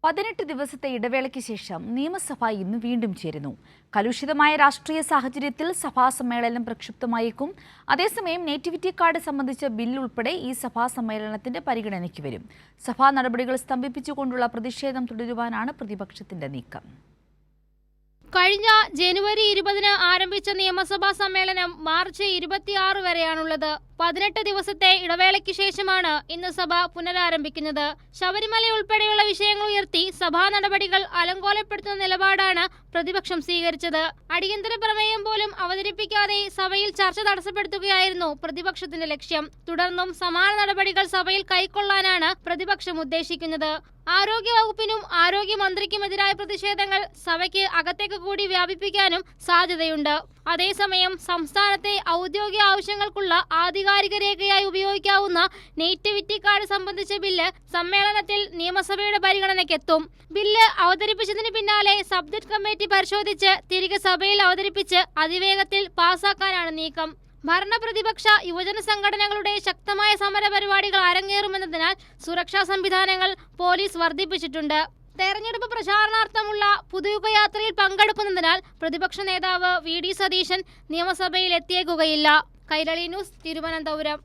18 ദിവസത്തെ ഇടവേളയ്ക്ക് ശേഷം നിയമസഭ ഇന്ന് വീണ്ടും ചേരുന്നു. കലുഷിതമായ രാഷ്ട്രീയ സാഹചര്യത്തിൽ സഭാ സമ്മേളനം പ്രക്ഷുബ്ധമായേക്കും. അതേസമയം നേറ്റിവിറ്റി കാർഡ് സംബന്ധിച്ച ബിൽ ഉൾപ്പെടെ ഈ സഭാ സമ്മേളനത്തിന്റെ പരിഗണനയ്ക്ക് വരും. സഭാ നടപടികൾ സ്തംഭിപ്പിച്ചുകൊണ്ടുള്ള പ്രതിഷേധം തുടരുവാനാണ് പ്രതിപക്ഷത്തിന്റെ നീക്കം. കഴിഞ്ഞ ജനുവരി 20 ആരംഭിച്ച നിയമസഭാ സമ്മേളനം മാർച്ച് 26 വരെയാണുള്ളത്. 18 ദിവസത്തെ ഇടവേളയ്ക്ക് ശേഷമാണ് ഇന്ന് സഭ പുനരാരംഭിക്കുന്നത്. ശബരിമല ഉൾപ്പെടെയുള്ള വിഷയങ്ങൾ ഉയർത്തി സഭാ നടപടികൾ അലങ്കോലപ്പെടുത്തുന്ന നിലപാടാണ് പ്രതിപക്ഷം സ്വീകരിച്ചത്. അടിയന്തര പ്രമേയം പോലും അവതരിപ്പിക്കാതെ സഭയിൽ ചർച്ച തടസ്സപ്പെടുത്തുകയായിരുന്നു പ്രതിപക്ഷത്തിന്റെ ലക്ഷ്യം. തുടർന്നും സമാന നടപടികൾ സഭയിൽ കൈക്കൊള്ളാനാണ് പ്രതിപക്ഷം ഉദ്ദേശിക്കുന്നത്. ആരോഗ്യവകുപ്പിനും ആരോഗ്യമന്ത്രിക്കുമെതിരായ പ്രതിഷേധങ്ങൾ സഭയ്ക്ക് അകത്തേക്ക് കൂടി വ്യാപിപ്പിക്കാനും സാധ്യതയുണ്ട്. അതേസമയം സംസ്ഥാനത്തെ ഔദ്യോഗിക ആവശ്യങ്ങൾക്കുള്ള ആധികാരിക രേഖയായി ഉപയോഗിക്കാവുന്ന നേറ്റിവിറ്റി കാർഡ് സംബന്ധിച്ച ബില്ല് സമ്മേളനത്തിൽ നിയമസഭയുടെ പരിഗണനയ്ക്കെത്തും. ബില്ല് അവതരിപ്പിച്ചതിന് പിന്നാലെ സബ്ജക്ട് കമ്മിറ്റി പരിശോധിച്ച് തിരികെ സഭയിൽ അവതരിപ്പിച്ച് അതിവേഗത്തിൽ പാസാക്കാനാണ് നീക്കം. ഭരണപ്രതിപക്ഷ യുവജന സംഘടനകളുടെ ശക്തമായ സമര പരിപാടികൾ അരങ്ങേറുമെന്നതിനാൽ സുരക്ഷാ സംവിധാനങ്ങൾ പോലീസ് വർദ്ധിപ്പിച്ചിട്ടുണ്ട്. തെരഞ്ഞെടുപ്പ് പ്രചാരണാർത്ഥമുള്ള പുതുയുഗയാത്രയിൽ പങ്കെടുക്കുന്നതിനാൽ പ്രതിപക്ഷ നേതാവ് വി.ഡി. സതീശൻ നിയമസഭയിൽ എത്തിയേക്കുകയില്ല. കൈരളി ന്യൂസ്, തിരുവനന്തപുരം.